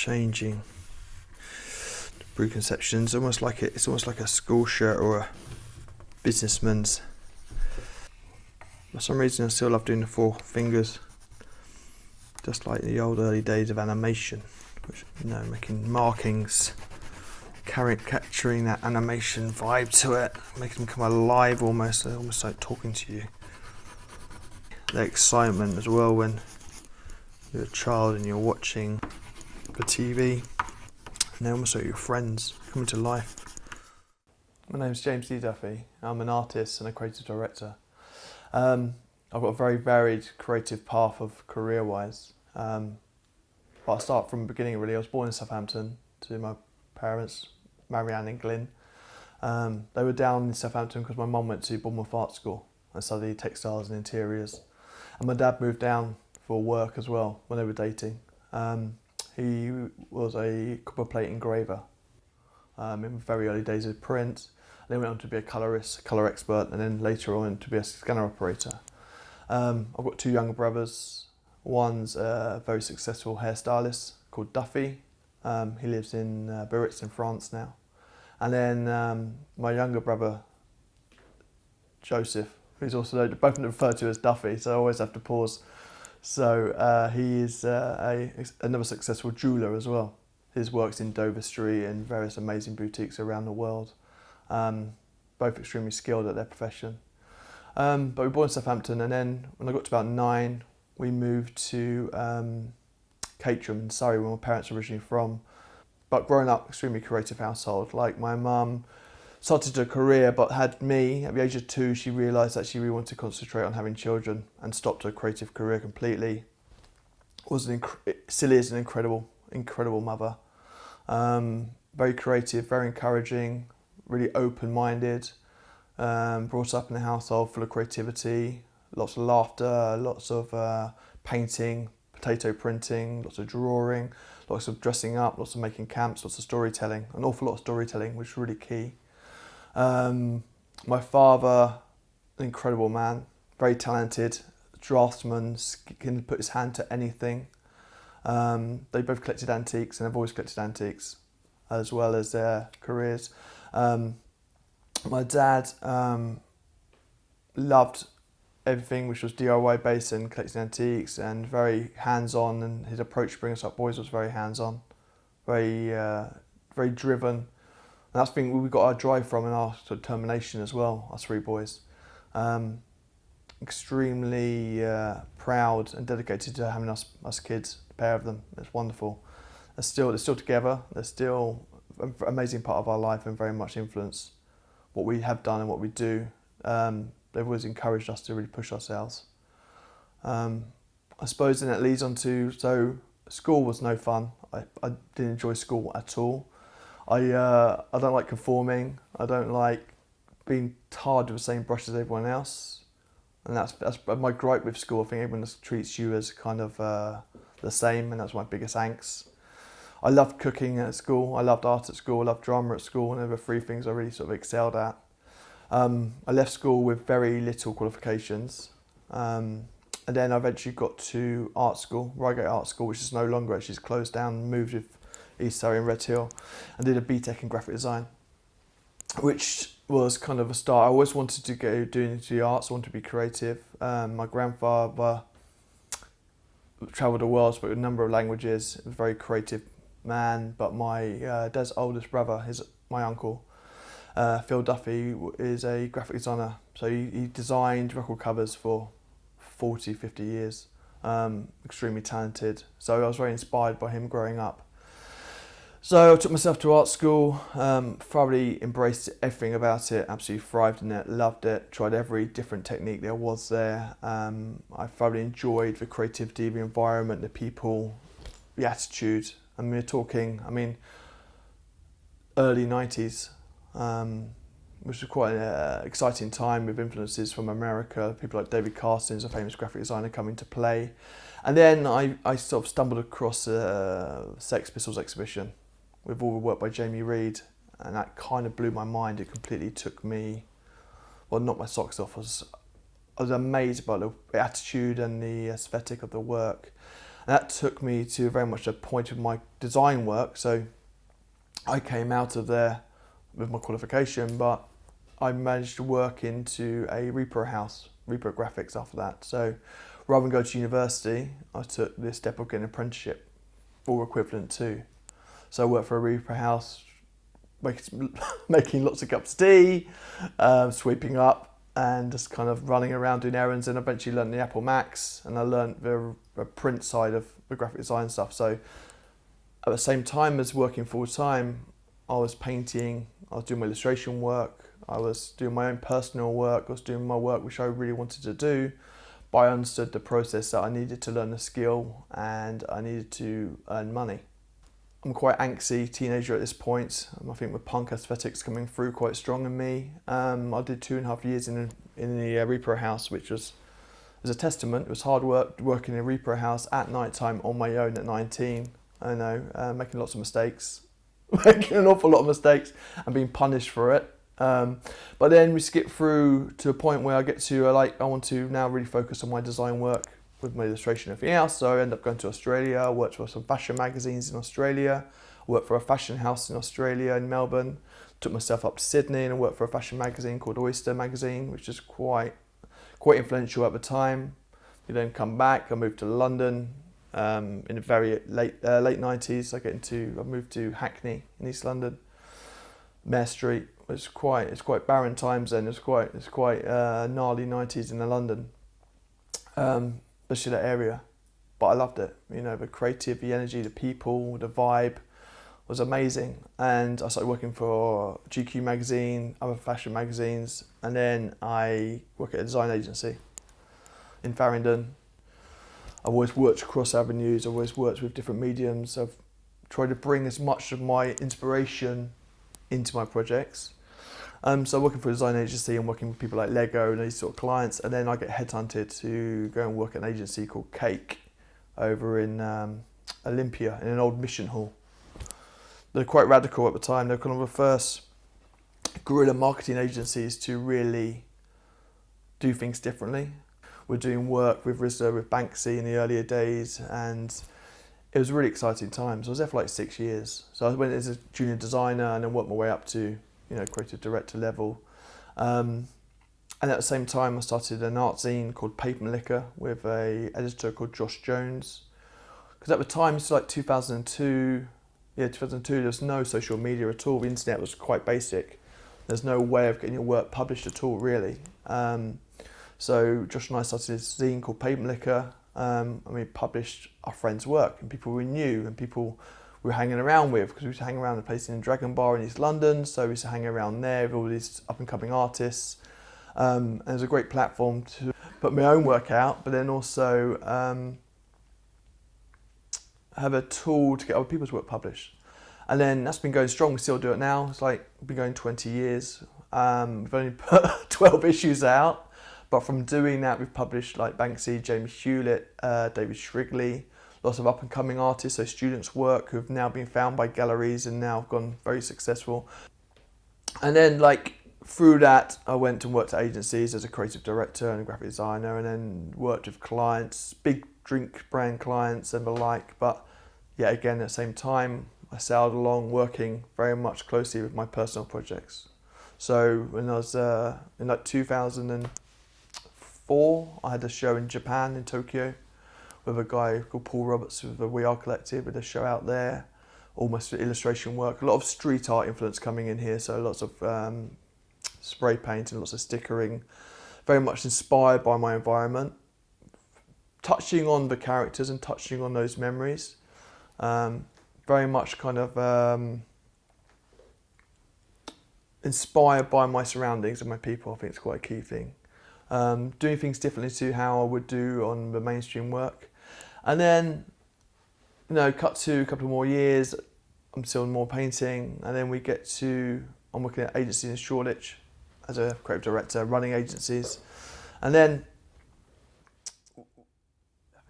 changing preconceptions. It's almost like a school shirt or a businessman's. For some reason I still love doing the four fingers, just like the old early days of animation, which, making markings, capturing that animation vibe to it, making them come alive almost like talking to you. The excitement as well when you're a child and you're watching the TV, and they're almost like your friends coming to life. My name's James-Lee Duffy. I'm an artist and a creative director. I've got a very varied creative path of career-wise. But I'll start from the beginning really. I was born in Southampton to my parents, Marianne and Glyn. They were down in Southampton because my mum went to Bournemouth Art School and studied textiles and interiors. And my dad moved down for work as well when they were dating. He was a copper plate engraver in the very early days of print. Then went on to be a colorist, colour expert, and then later on to be a scanner operator. I've got two younger brothers. One's a very successful hairstylist called Duffy. He lives in Biarritz in France now. And then my younger brother, Joseph, who's also both referred to as Duffy, so I always have to pause. So he is another successful jeweller as well. His work's in Dover Street and various amazing boutiques around the world. Both extremely skilled at their profession. But we were born in Southampton, and then when I got to about 9, we moved to Caterham in Surrey, where my parents were originally from. But growing up, extremely creative household. Like my mum started her career, but had me at the age of 2. She realised that she really wanted to concentrate on having children and stopped her creative career completely. Still is an incredible mother. Very creative, very encouraging, really open-minded. Brought up in a household full of creativity, lots of laughter, lots of painting, potato printing, lots of drawing, lots of dressing up, lots of making camps, lots of storytelling, an awful lot of storytelling, which is really key. My father, an incredible man, very talented, draftsman, can put his hand to anything. They both collected antiques and have always collected antiques, as well as their careers. My dad loved everything which was DIY based and collecting antiques, and very hands-on, and his approach to bring us up boys was very hands-on, very driven. And that's the thing we got our drive from, and our determination as well, us 3 boys. Extremely proud and dedicated to having us kids, a pair of them. It's wonderful. They're still together. They're still an amazing part of our life and very much influence what we have done and what we do. They've always encouraged us to really push ourselves. I suppose then it leads on to, so school was no fun. I didn't enjoy school at all. I don't like conforming. I don't like being tarred with the same brush as everyone else. And that's my gripe with school. I think everyone just treats you as kind of the same, and that's my biggest angst. I loved cooking at school, I loved art at school, I loved drama at school, and there were 3 things I really sort of excelled at. I left school with very little qualifications, and then I eventually got to art school, Reigate Art School, which is no longer, actually closed down, moved with East Surrey and Red Hill, and did a BTEC in graphic design, which was kind of a start. I always wanted to go into the arts, I wanted to be creative. My grandfather travelled the world, spoke a number of languages, was a very creative man, but my dad's oldest brother, my uncle, Phil Duffy, is a graphic designer. So he designed record covers for 40, 50 years. Extremely talented. So I was very inspired by him growing up. So I took myself to art school, thoroughly embraced everything about it, absolutely thrived in it, loved it, tried every different technique there was there. I thoroughly enjoyed the creativity, the environment, the people, the attitude. And we're talking, early 90s, which was quite an exciting time with influences from America, people like David Carstens, a famous graphic designer, coming to play. And then I sort of stumbled across a Sex Pistols exhibition with all the work by Jamie Reed, and that kind of blew my mind. It completely took me, well, knocked my socks off. I was amazed by the attitude and the aesthetic of the work. And that took me to very much a point of my design work. So I came out of there with my qualification, but I managed to work into a repro house, repro graphics after that. So rather than go to university, I took this step of getting an apprenticeship, or equivalent to. So I worked for a repro house, making lots of cups of tea, sweeping up, and just kind of running around doing errands, and eventually learned the Apple Macs, and I learned the print side of the graphic design stuff. So at the same time as working full time, I was painting, I was doing my illustration work, I was doing my own personal work, I was doing my work which I really wanted to do, but I understood the process that I needed to learn the skill and I needed to earn money. I'm quite angsty teenager at this point. I think with punk aesthetics coming through quite strong in me. I did 2.5 years in the repro house, which was a testament. It was hard work working in a repro house at night time on my own at 19. I know, making lots of mistakes, making an awful lot of mistakes and being punished for it. But then we skip through to a point where I get to, I want to now really focus on my design work with my illustration and everything else. So I ended up going to Australia. I worked for some fashion magazines in Australia. I worked for a fashion house in Australia, in Melbourne. Took myself up to Sydney and I worked for a fashion magazine called Oyster magazine, which is quite influential at the time. We then come back. I moved to London in the very late 90s. I moved to Hackney in East London, Mare Street. It's quite barren times then. It's quite gnarly 90s in London. Especially that area, but I loved it. You know, the creative, the energy, the people, the vibe was amazing. And I started working for GQ magazine, other fashion magazines, and then I work at a design agency in Farringdon. I've always worked across avenues. I've always worked with different mediums. I've tried to bring as much of my inspiration into my projects. So working for a design agency and working with people like Lego and these sort of clients, and then I get headhunted to go and work at an agency called Cake over in Olympia in an old mission hall. They're quite radical at the time. They're kind of the first guerrilla marketing agencies to really do things differently. We're doing work with RISDA, with Banksy in the earlier days, and it was a really exciting time. So I was there for like 6 years. So I went as a junior designer and then worked my way up to creative director level. And at the same time, I started an art zine called Paper and Liquor with a editor called Josh Jones. Because at the time, it's like 2002, there was no social media at all. The internet was quite basic. There's no way of getting your work published at all, really. So Josh and I started this zine called Paper and Liquor, and we published our friends' work and people we knew and people we were hanging around with, because we used to hang around a place in Dragon Bar in East London, so we used to hang around there with all these up-and-coming artists. And it was a great platform to put my own work out, but then also have a tool to get other people's work published. And then that's been going strong. We still do it now. It's like been going 20 years. We've only put 12 issues out, but from doing that, we've published like Banksy, James Hewlett, David Shrigley, lots of up-and-coming artists, so students' work who've now been found by galleries and now have gone very successful. And then through that, I went and worked at agencies as a creative director and a graphic designer, and then worked with clients, big drink brand clients and the like. But yeah, again, at the same time, I sailed along working very much closely with my personal projects. So when I was in 2004, I had a show in Japan, in Tokyo, with a guy called Paul Roberts with the We Are Collective. We did a show out there, almost illustration work, a lot of street art influence coming in here, so lots of spray paint and lots of stickering, very much inspired by my environment, touching on the characters and touching on those memories, very much kind of inspired by my surroundings and my people. I think it's quite a key thing. Doing things differently to how I would do on the mainstream work. And then, cut to a couple more years, I'm still more painting, and then I'm working at agencies in Shoreditch as a creative director, running agencies. And then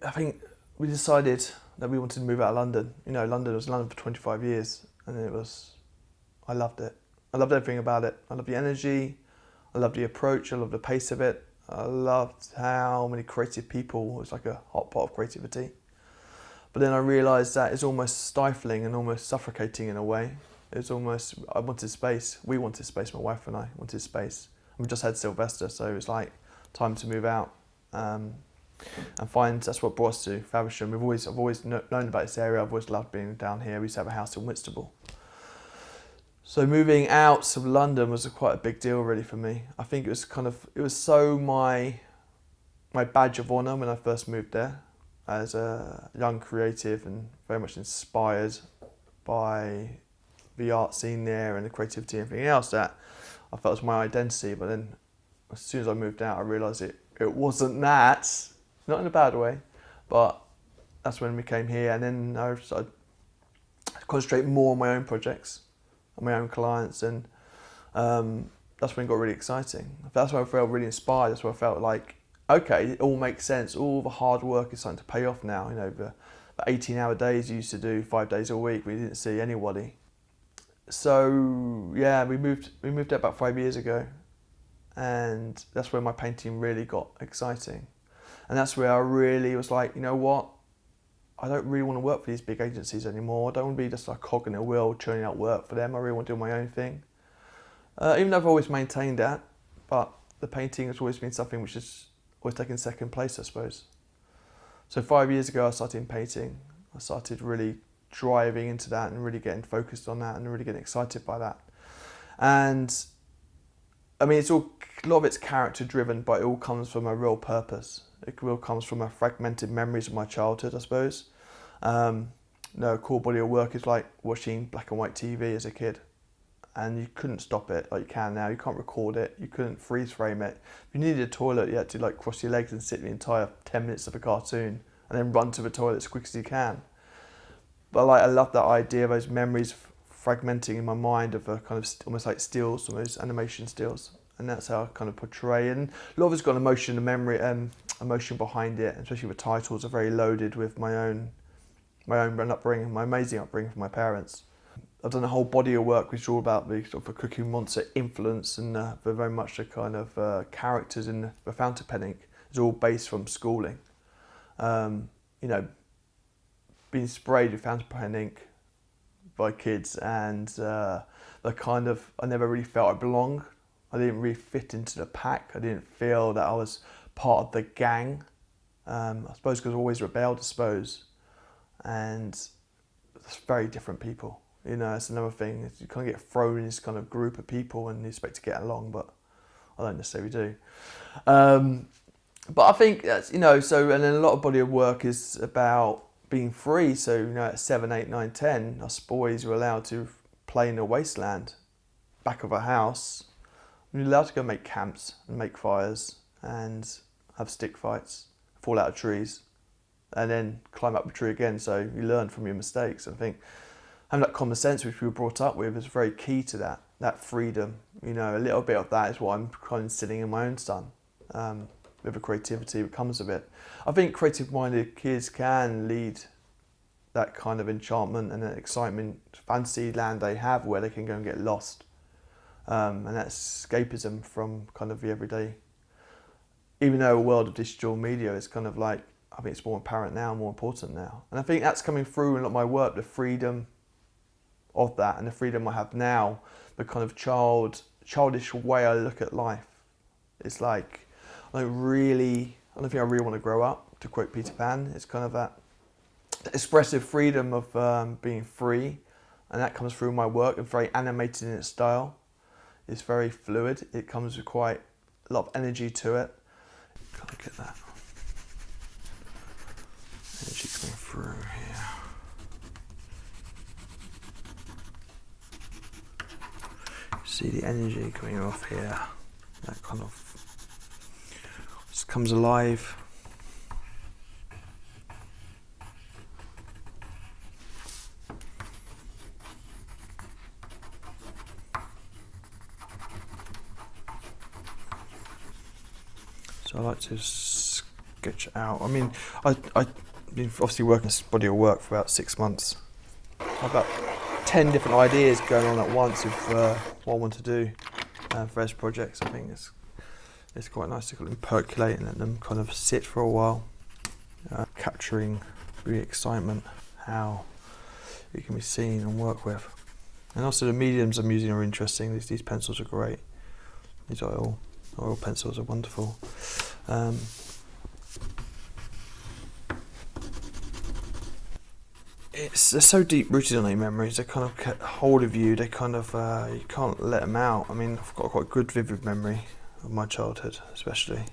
I think we decided that we wanted to move out of London. London was London for 25 years, and I loved it. I loved everything about it. I loved the energy, I loved the approach, I loved the pace of it. I loved how many creative people, it was like a hot pot of creativity. But then I realised that it's almost stifling and almost suffocating in a way. It's almost, I wanted space. We wanted space, my wife and I wanted space. We just had Sylvester, so it was like time to move out and find, that's what brought us to Faversham. I've always known about this area. I've always loved being down here. We used to have a house in Whitstable. So moving out of London was quite a big deal really for me. I think it was so my badge of honour when I first moved there as a young creative and very much inspired by the art scene there and the creativity and everything else that I felt was my identity. But then as soon as I moved out, I realised it wasn't that, not in a bad way, but that's when we came here. And then I started to concentrate more on my own projects, on my own clients, and that's when it got really exciting. That's when I felt really inspired. That's when I felt like, okay, it all makes sense. All the hard work is starting to pay off now. You know, the 18-hour days you used to do 5 days a week, we didn't see anybody. So yeah, we moved there about 5 years ago, and that's where my painting really got exciting. And that's where I really was like, you know what? I don't really want to work for these big agencies anymore. I don't want to be just a cog in a wheel churning out work for them. I really want to do my own thing. Even though I've always maintained that, but the painting has always been something which has always taken second place, I suppose. So 5 years ago I started painting. I started really driving into that and really getting focused on that and really getting excited by that. And I mean, a lot of it's character driven, but it all comes from a real purpose. It all comes from a fragmented memories of my childhood, I suppose. A core body of work is like watching black and white TV as a kid, and you couldn't stop it like you can now. You can't record it. You couldn't freeze frame it. If you needed a toilet, you had to like cross your legs and sit the entire 10 minutes of a cartoon and then run to the toilet as quick as you can. But like, I love that idea of those memories fragmenting in my mind of a kind of almost like stills, almost animation stills. And that's how I kind of portray. And a lot of it's got emotion and memory and emotion behind it, especially the titles are very loaded with my own upbringing, my amazing upbringing from my parents. I've done a whole body of work which is all about the sort of a Cookie Monster influence, and very much the kind of characters in the fountain pen ink is all based from schooling. You know, being sprayed with fountain pen ink by kids, and the kind of, I never really felt I belonged. I didn't really fit into the pack. I didn't feel that I was part of the gang. I suppose because I always rebelled, I suppose. And it's very different people. You know, it's another thing. You kind of get thrown in this kind of group of people and you expect to get along, but I don't necessarily do. But I think that's, you know, so, and then a lot of body of work is about being free. So, you know, at 7, 8, 9, 10, us boys were allowed to play in the wasteland, back of a house. We were allowed to go make camps and make fires and have stick fights, fall out of trees, and then climb up a tree again. So you learn from your mistakes. I think having that common sense which we were brought up with is very key to that freedom. You know, a little bit of that is what I'm kind of instilling in my own son, with the creativity that comes of it. I think creative-minded kids can lead that kind of enchantment and that excitement, fantasy land they have where they can go and get lost. And that escapism from kind of the everyday. Even though a world of digital media is kind of like, I think it's more apparent now, more important now. And I think that's coming through in a lot of my work, the freedom of that and the freedom I have now, the kind of childish way I look at life. It's like, I don't think I really want to grow up, to quote Peter Pan. It's kind of that expressive freedom of being free, and that comes through my work. It's very animated in its style. It's very fluid. It comes with quite a lot of energy to it. Can't get that energy coming through here. See the energy coming off here. That kind of just comes alive. So I like to sketch out. I mean, I've been obviously working this body of work for about 6 months. I've got 10 different ideas going on at once of what I want to do for those projects. I think it's quite nice to let them percolate and let them kind of sit for a while, capturing really excitement how it can be seen and worked with. And also the mediums I'm using are interesting. These pencils are great. These oil pencils are wonderful. They're so deep rooted in your memories. They kind of get hold of you. They kind of you can't let them out. I mean, I've got quite a good vivid memory of my childhood, especially.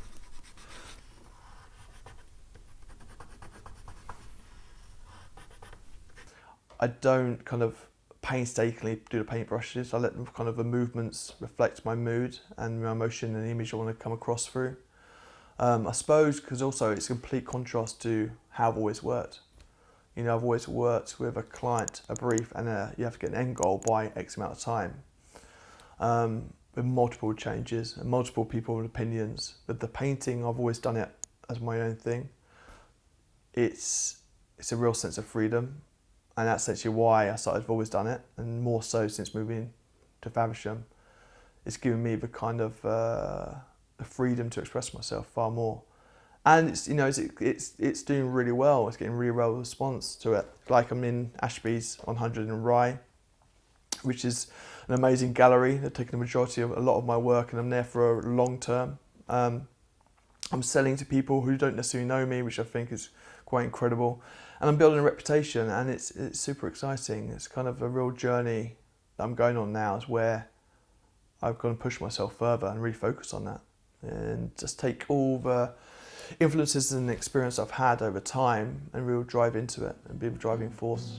I don't kind of painstakingly do the paintbrushes. I let them kind of the movements reflect my mood and my emotion and the image I want to come across through. I suppose because also it's a complete contrast to how I've always worked. You know, I've always worked with a client, a brief, and you have to get an end goal by X amount of time. With multiple changes and multiple people with opinions. With the painting, I've always done it as my own thing. It's a real sense of freedom. And that's actually why I've always done it, and more so since moving to Faversham. It's given me the kind of the freedom to express myself far more, and it's doing really well. It's getting really well response to it. Like I'm in Ashby's 100 in Rye, which is an amazing gallery. They're taking the majority of a lot of my work, and I'm there for a long term. I'm selling to people who don't necessarily know me, which I think is quite incredible. And I'm building a reputation, and it's super exciting. It's kind of a real journey that I'm going on now, is where I've got to push myself further and really focus on that. And just take all the influences and experience I've had over time and really drive into it and be the driving force.